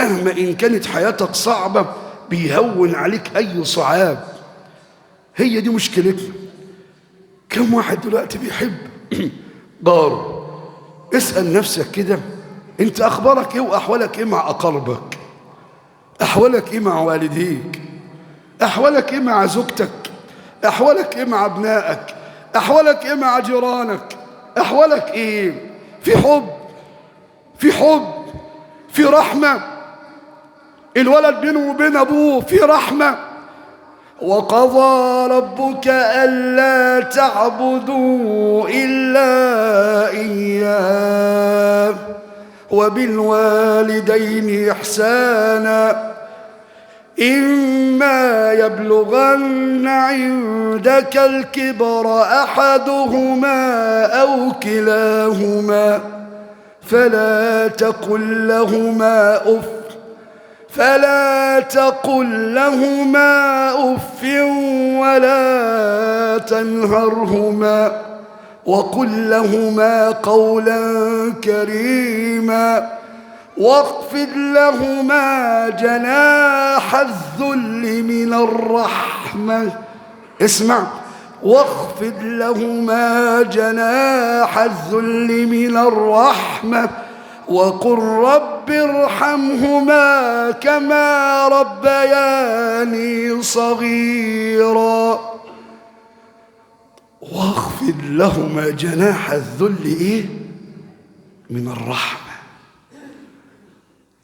مهما إن كانت حياتك صعبة بيهون عليك أي صعاب. هي دي مشكلتنا. كم واحد دلوقتي بيحب جاره؟ اسأل نفسك كده، انت أخبارك ايه وأحوالك ايه مع أقاربك؟ أحوالك ايه مع والديك؟ أحوالك ايه مع زوجتك؟ أحوالك ايه مع أبنائك؟ أحوالك ايه مع جيرانك؟ أحوالك ايه؟ في حب؟ في حب؟ في رحمة؟ الولد بينه وبين أبوه في رحمة؟ وقضى ربك ألا تعبدوا إلا إياه وبالوالدين إحسانا إما يبلغن عندك الكبر أحدهما أو كلاهما فلا تقل لهما أف ولا تنهرهما وقل لهما قولا كريما واخفض لهما جناح الذل من الرحمة. اسمع، واخفض لهما جناح الذل من الرحمة وقل رب ارحمهما كما ربياني صغيرا. واخفض لهما جناح الذل ايه؟ من الرحمة.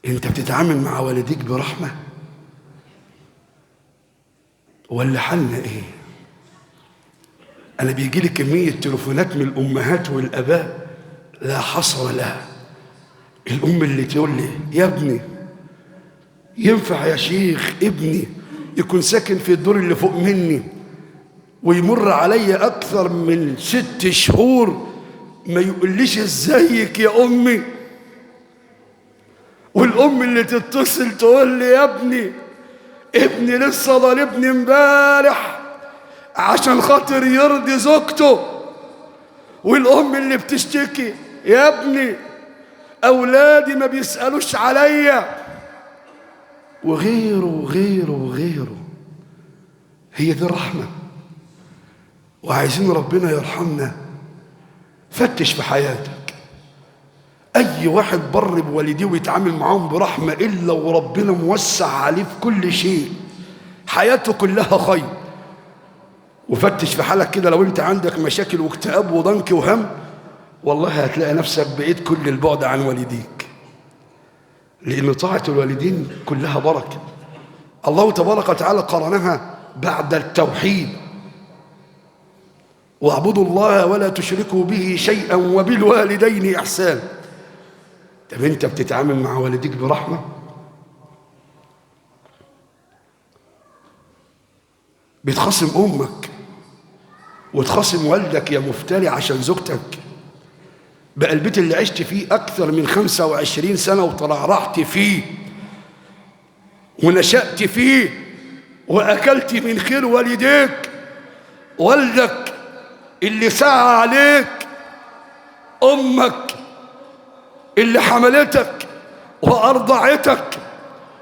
انت بتتعامل مع والديك برحمة ولا حالنا ايه؟ انا بيجي لي كمية تليفونات من الامهات والاباء لا حصر لها. الام اللي تقول لي يا ابني ينفع يا شيخ ابني يكون ساكن في الدور اللي فوق مني ويمر علي اكثر من 6 شهور ما يقوليش ازيك يا امي؟ والام اللي تتصل تقول لي يا ابني لسه ضاربني امبارح عشان خاطر يرضي زوجته. والام اللي بتشتكي يا ابني اولادي ما بيسالوش عليا، وغيره وغيره وغيره. هي دي الرحمه؟ وعايزين ربنا يرحمنا. فتش في حياتك. اي واحد بر بوالديه ويتعامل معاهم برحمه الا وربنا موسع عليه في كل شيء، حياته كلها خير. وفتش في حالك كده، لو انت عندك مشاكل واكتئاب وضنك وهم، والله هتلاقي نفسك بعيد كل البعد عن والديك، لأن طاعة الوالدين كلها بركة. الله تبارك وتعالى قرنها بعد التوحيد: واعبدوا الله ولا تشركوا به شيئا وبالوالدين إحسانا. طب انت بتتعامل مع والديك برحمة؟ بتخاصم أمك وتخاصم والدك يا مفتري عشان زوجتك؟ بقى البيت اللي عشت فيه أكثر من 25 سنة وترعرعت فيه ونشأت فيه وأكلت من خير والديك، والدك اللي سعى عليك، أمك اللي حملتك وأرضعتك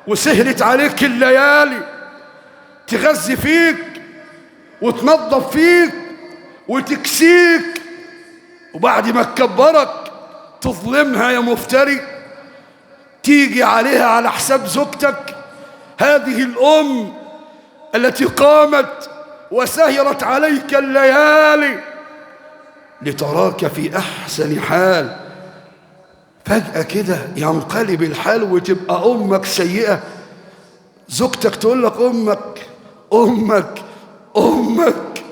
وسهرت عليك الليالي تغذي فيك وتنظف فيك وتكسيك، وبعد ما تكبرك تظلمها يا مفتري، تيجي عليها على حساب زوجتك. هذه الأم التي قامت وسهرت عليك الليالي لتراك في أحسن حال، فجأة كده ينقلب الحال وتبقى أمك سيئة. زوجتك تقول لك أمك أمك أمك.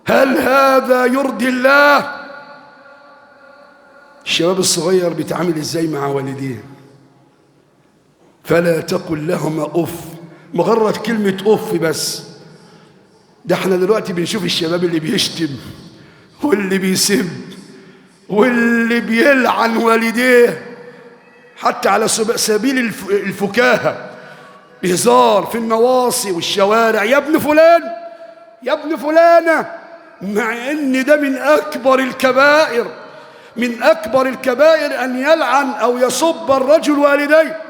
هل هذا يرضي الله؟ الشباب الصغير بيتعامل ازاي مع والديه؟ فلا تقل لهما اف. مجرد كلمة اف بس. ده احنا دلوقتي بنشوف الشباب اللي بيشتم واللي بيسب واللي بيلعن والديه حتى على سبيل الفكاهة، بهزار في النواصي والشوارع: يا ابن فلان، يا ابن فلانة، مع ان ده من اكبر الكبائر، من اكبر الكبائر ان يلعن او يسب الرجل والديه.